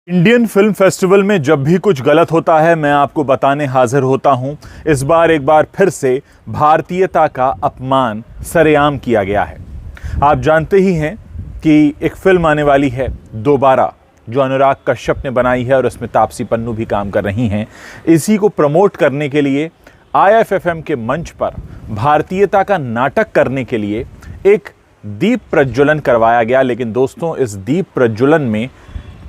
Indian film festival में जब भी कुछ गलत होता है मैं आपको बताने हाजिर होता हूं। इस बार एक बार फिर से भारतीयता का अपमान सरेआम किया गया है। आप जानते ही हैं कि एक फिल्म आने वाली है दोबारा, जो अनुराग कश्यप ने बनाई है और उसमें तापसी पन्नू भी काम कर रही हैं। इसी को प्रमोट करने के लिए IFFM के मंच पर भारतीयता का नाटक करने के लिए एक दीप प्रज्वलन करवाया गया। लेकिन दोस्तों, इस दीप प्रज्वलन में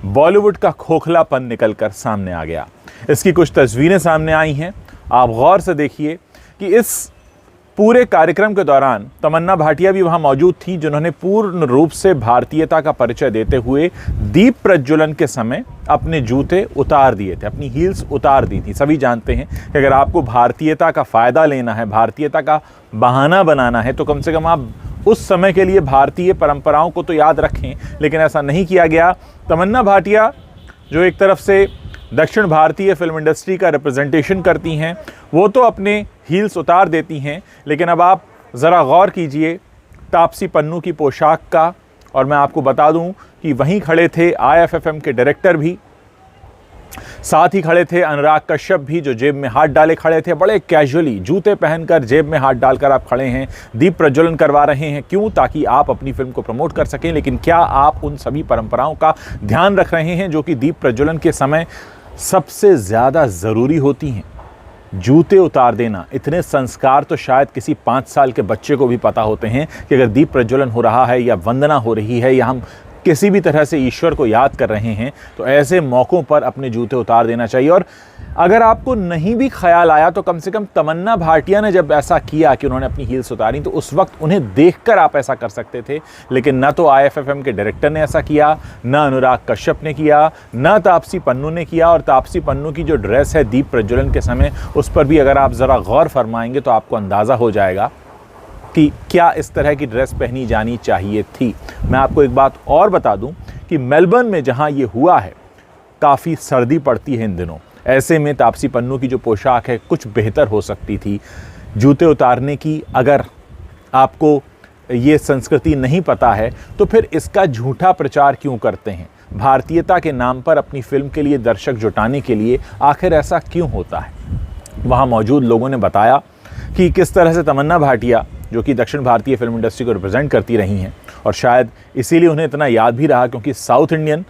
बॉलीवुड का खोखलापन निकलकर सामने आ गया। इसकी कुछ तस्वीरें सामने आई हैं, आप गौर से देखिए कि इस पूरे कार्यक्रम के दौरान तमन्ना भाटिया भी वहां मौजूद थी, जिन्होंने पूर्ण रूप से भारतीयता का परिचय देते हुए दीप प्रज्वलन के समय अपने जूते उतार दिए थे, अपनी हील्स उतार दी थी। सभी जानते हैं कि अगर आपको भारतीयता का फ़ायदा लेना है, भारतीयता का बहाना बनाना है, तो कम से कम आप उस समय के लिए भारतीय परंपराओं को तो याद रखें। लेकिन ऐसा नहीं किया गया। तमन्ना भाटिया, जो एक तरफ से दक्षिण भारतीय फिल्म इंडस्ट्री का रिप्रेजेंटेशन करती हैं, वो तो अपने हील्स उतार देती हैं। लेकिन अब आप ज़रा गौर कीजिए तापसी पन्नू की पोशाक का। और मैं आपको बता दूं कि वहीं खड़े थे IFFM के डायरेक्टर भी, साथ ही खड़े थे अनुराग कश्यप भी, जो जेब में हाथ डाले खड़े थे। बड़े कैजुअली जूते पहनकर जेब में हाथ डालकर आप खड़े हैं, दीप प्रज्वलन करवा रहे हैं। क्यों? ताकि आप अपनी फिल्म को प्रमोट कर सकें। लेकिन क्या आप उन सभी परंपराओं का ध्यान रख रहे हैं जो कि दीप प्रज्वलन के समय सबसे ज़्यादा ज़रूरी होती हैं? जूते उतार देना, इतने संस्कार तो शायद किसी 5 साल के बच्चे को भी पता होते हैं कि अगर दीप प्रज्वलन हो रहा है या वंदना हो रही है या हम किसी भी तरह से ईश्वर को याद कर रहे हैं, तो ऐसे मौक़ों पर अपने जूते उतार देना चाहिए। और अगर आपको नहीं भी ख्याल आया तो कम से कम तमन्ना भाटिया ने जब ऐसा किया कि उन्होंने अपनी हील्स उतारी, तो उस वक्त उन्हें देखकर आप ऐसा कर सकते थे। लेकिन न तो IFFM के डायरेक्टर ने ऐसा किया, न अनुराग कश्यप ने किया, न तापसी पन्नू ने किया। और तापसी पन्नू की जो ड्रेस है दीप प्रज्वलन के समय, उस पर भी अगर आप ज़रा गौर फरमाएंगे तो आपको अंदाज़ा हो जाएगा कि क्या इस तरह की ड्रेस पहनी जानी चाहिए थी। मैं आपको एक बात और बता दूं कि मेलबर्न में जहां ये हुआ है, काफ़ी सर्दी पड़ती है इन दिनों। ऐसे में तापसी पन्नू की जो पोशाक है कुछ बेहतर हो सकती थी। जूते उतारने की अगर आपको ये संस्कृति नहीं पता है तो फिर इसका झूठा प्रचार क्यों करते हैं? भारतीयता के नाम पर अपनी फिल्म के लिए दर्शक जुटाने के लिए आखिर ऐसा क्यों होता है? वहाँ मौजूद लोगों ने बताया कि किस तरह से तमन्ना भाटिया, जो कि दक्षिण भारतीय फिल्म इंडस्ट्री को रिप्रेजेंट करती रही हैं, और शायद इसीलिए उन्हें इतना याद भी रहा क्योंकि साउथ इंडियन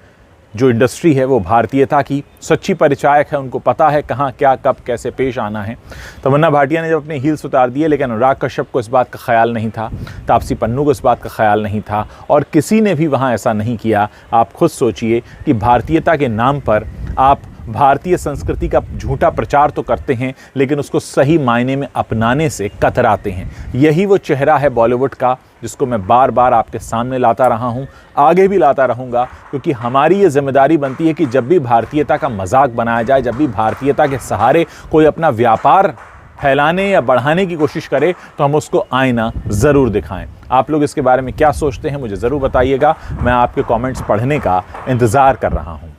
जो इंडस्ट्री है वो भारतीयता की सच्ची परिचायक है। उनको पता है कहाँ क्या कब कैसे पेश आना है। तमन्ना भाटिया ने जब अपने हील्स उतार दिए, लेकिन अनुराग कश्यप को इस बात का ख्याल नहीं था, तापसी पन्नू को इस बात का ख्याल नहीं था, और किसी ने भी वहाँ ऐसा नहीं किया। आप खुद सोचिए कि भारतीयता के नाम पर आप भारतीय संस्कृति का झूठा प्रचार तो करते हैं, लेकिन उसको सही मायने में अपनाने से कतराते हैं। यही वो चेहरा है बॉलीवुड का, जिसको मैं बार बार आपके सामने लाता रहा हूं, आगे भी लाता रहूंगा। क्योंकि हमारी ये जिम्मेदारी बनती है कि जब भी भारतीयता का मजाक बनाया जाए, जब भी भारतीयता के सहारे कोई अपना व्यापार फैलाने या बढ़ाने की कोशिश करे, तो हम उसको आईना ज़रूर दिखाएं। आप लोग इसके बारे में क्या सोचते हैं मुझे ज़रूर बताइएगा। मैं आपके कमेंट्स पढ़ने का इंतज़ार कर रहा हूँ।